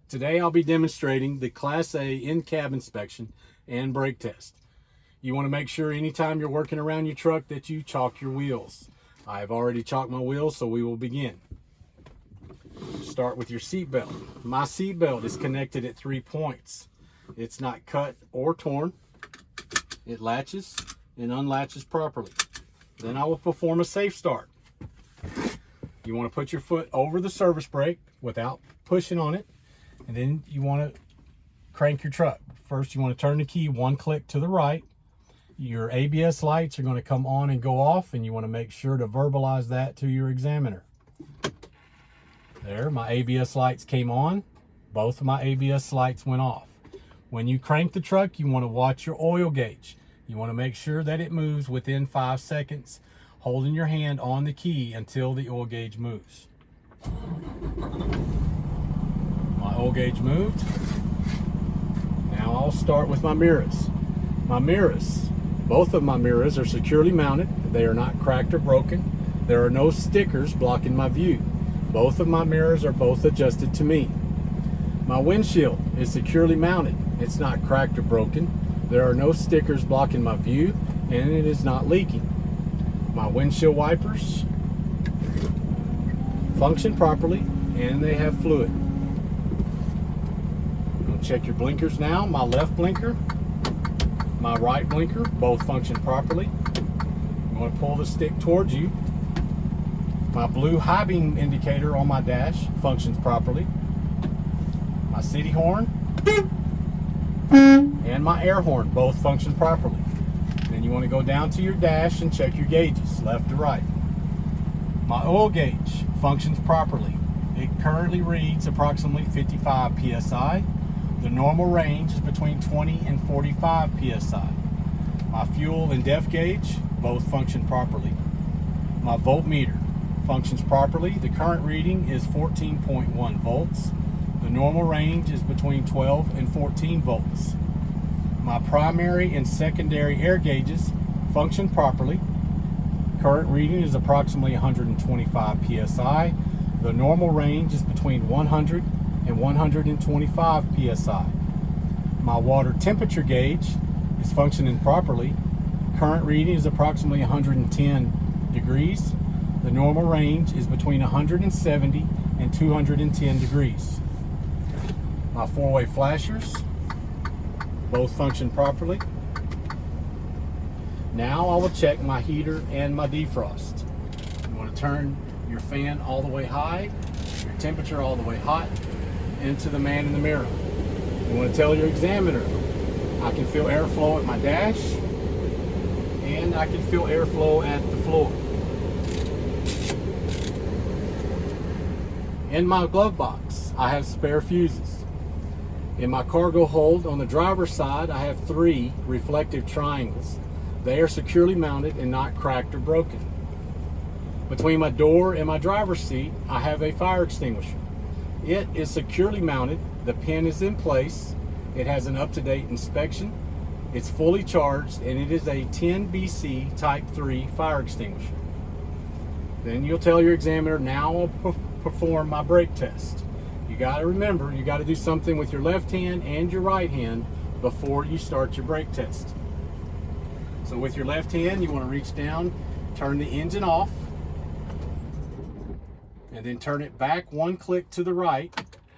Today I'll be demonstrating the Class A in-cab inspection and brake test. You want to make sure anytime you're working around your truck that you chalk your wheels. I've already chalked my wheels, so we will begin. Start with your seat belt. My seat belt is connected at 3 points. It's not cut or torn. It latches and unlatches properly. Then I will perform a safe start. You want to put your foot over the service brake without pushing on it, and then you want to crank your truck. First, you want to turn the key one click to the right. Your ABS lights are going to come on and go off, and you want to make sure to verbalize that to your examiner. There, my ABS lights came on. Both of my ABS lights went off. When you crank the truck, you want to watch your oil gauge. You want to make sure that it moves within 5 seconds, holding your hand on the key until the oil gauge moves. My oil gauge moved. Now I'll start with my mirrors. My mirrors, both of my mirrors are securely mounted. They are not cracked or broken. There are no stickers blocking my view. Both of my mirrors are both adjusted to me. My windshield is securely mounted. It's not cracked or broken. There are no stickers blocking my view, and it is not leaking. My windshield wipers function properly, and they have fluid. I'll check your blinkers now. My left blinker, my right blinker, both function properly. I'm going to pull the stick towards you. My blue high beam indicator on my dash functions properly. My city horn and my air horn both function properly. Then you want to go down to your dash and check your gauges, left to right. My oil gauge functions properly. It currently reads approximately 55 psi. The normal range is between 20 and 45 psi. My fuel and depth gauge both function properly. My voltmeter functions properly. The current reading is 14.1 volts. The normal range is between 12 and 14 volts. My primary and secondary air gauges function properly. Current reading is approximately 125 psi. The normal range is between 100 and 125 psi. My water temperature gauge is functioning properly. Current reading is approximately 110 degrees. The normal range is between 170 and 210 degrees. My four-way flashers both function properly. Now I will check my heater and my defrost. You want to turn your fan all the way high, your temperature all the way hot, into the man in the mirror. You want to tell your examiner, I can feel airflow at my dash, and I can feel airflow at the floor. In my glove box, I have spare fuses. In my cargo hold on the driver's side, I have 3 reflective triangles. They are securely mounted and not cracked or broken. Between my door and my driver's seat, I have a fire extinguisher. It is securely mounted. The pin is in place. It has an up-to-date inspection. It's fully charged, and it is a 10 BC Type 3 fire extinguisher. Then you'll tell your examiner, now I'll perform my brake test. You got to remember, you got to do something with your left hand and your right hand before you start your brake test. So with your left hand, you want to reach down, turn the engine off, and then turn it back 1 click to the right,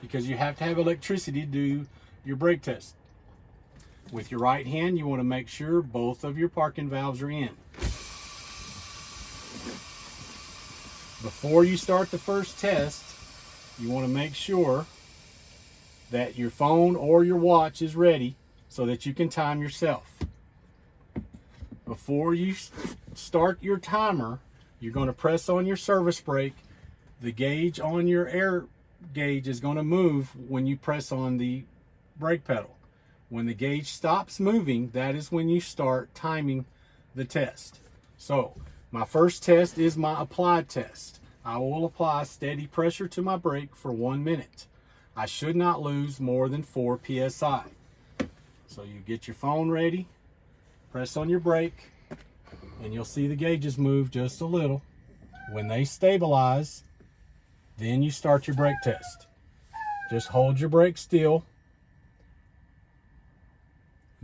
because you have to have electricity to do your brake test. With your right hand, you want to make sure both of your parking valves are in. Before you start the first test, you want to make sure that your phone or your watch is ready so that you can time yourself. Before you start your timer, you're going to press on your service brake. The gauge on your air gauge is going to move when you press on the brake pedal. When the gauge stops moving, that is when you start timing the test. So my first test is my applied test. I will apply steady pressure to my brake for 1 minute. I should not lose more than 4 psi. So you get your phone ready, press on your brake, and you'll see the gauges move just a little. When they stabilize, then you start your brake test. Just hold your brake still.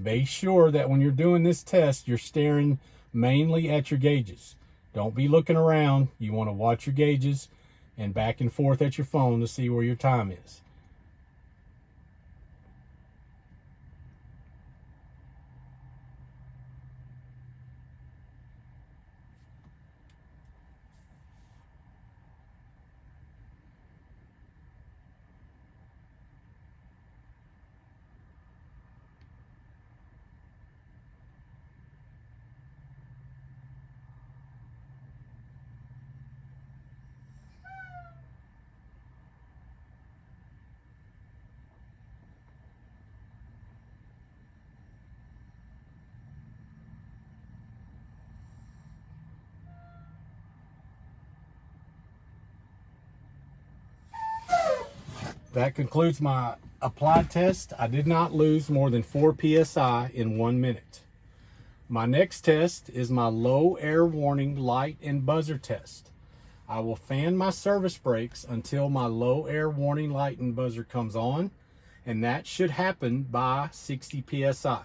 Be sure that when you're doing this test, you're staring mainly at your gauges. Don't be looking around. You want to watch your gauges and back and forth at your phone to see where your time is. That concludes my applied test. I did not lose more than 4 psi in 1 minute. My next test is my low air warning light and buzzer test. I will fan my service brakes until my low air warning light and buzzer comes on, and that should happen by 60 psi.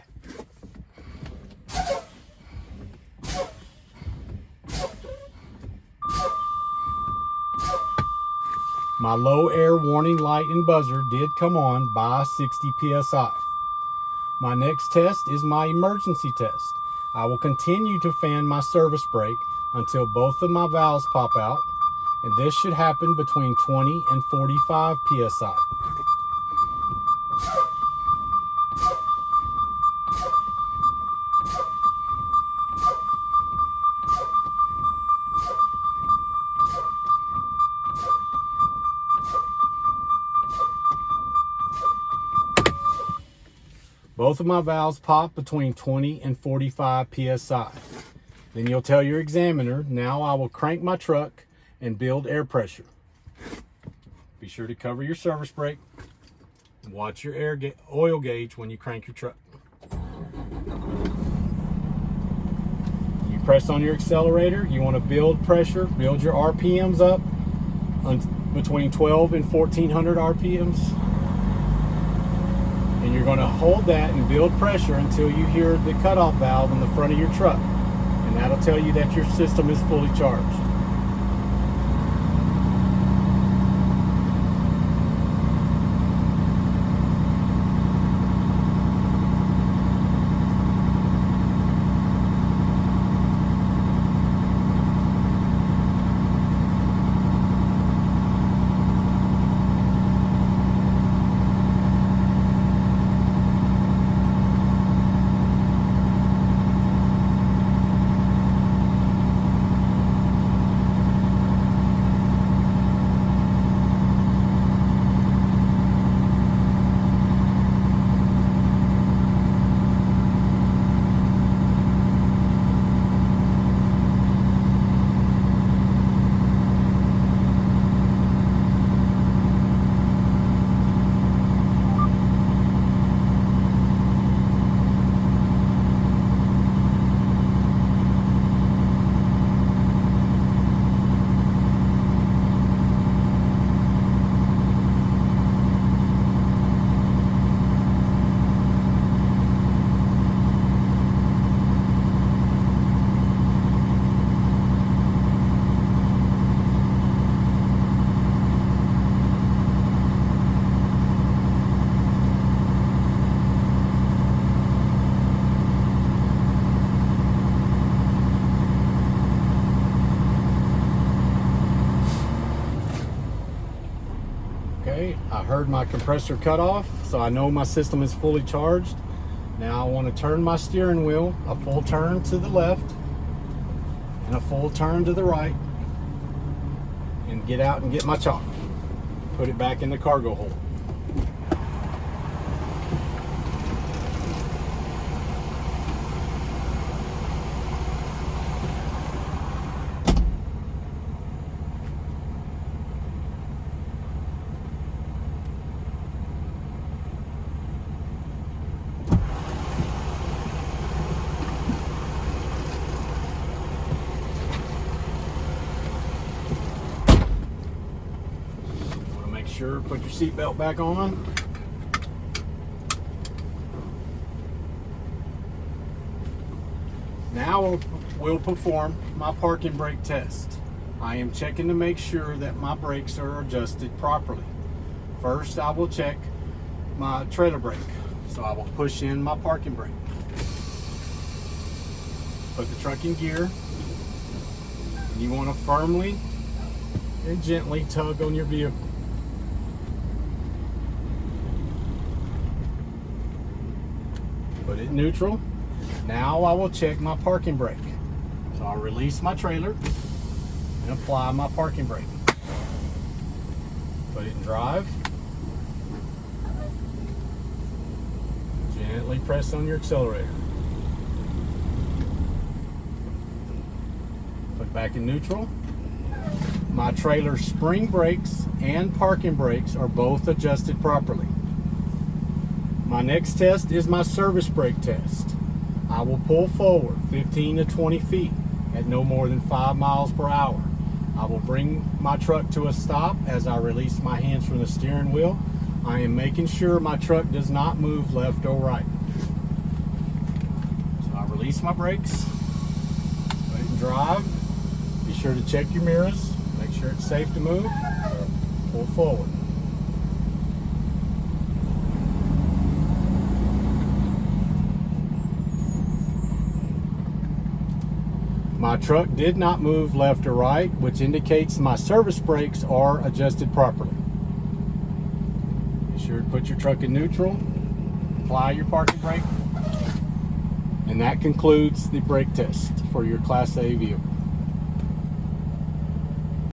My low air warning light and buzzer did come on by 60 psi. My next test is my emergency test. I will continue to fan my service brake until both of my valves pop out, and this should happen between 20 and 45 psi. Both of my valves pop between 20 and 45 psi. Then you'll tell your examiner, now I will crank my truck and build air pressure. Be sure to cover your service brake. Watch your oil gauge when you crank your truck. You press on your accelerator, you want to build pressure, build your RPMs up between 12 and 1400 RPMs. And you're going to hold that and build pressure until you hear the cutoff valve in the front of your truck. And that'll tell you that your system is fully charged. Okay, I heard my compressor cut off, so I know my system is fully charged. Now I want to turn my steering wheel a full turn to the left and a full turn to the right and get out and get my chalk. Put it back in the cargo hole. sure to put your seatbelt back on. Now we'll perform my parking brake test. I am checking to make sure that my brakes are adjusted properly. First, I will check my trailer brake. So I will push in my parking brake. Put the truck in gear. And you want to firmly and gently tug on your vehicle. Put it in neutral. Now I will check my parking brake. So I'll release my trailer and apply my parking brake. Put it in drive. Gently press on your accelerator. Put back in neutral. My trailer's spring brakes and parking brakes are both adjusted properly. My next test is my service brake test. I will pull forward 15 to 20 feet at no more than 5 miles per hour. I will bring my truck to a stop as I release my hands from the steering wheel. I am making sure my truck does not move left or right. So I release my brakes, put it in drive. Be sure to check your mirrors, make sure it's safe to move. Pull forward. My truck did not move left or right, which indicates my service brakes are adjusted properly. Be sure to put your truck in neutral, apply your parking brake, and that concludes the brake test for your Class A vehicle.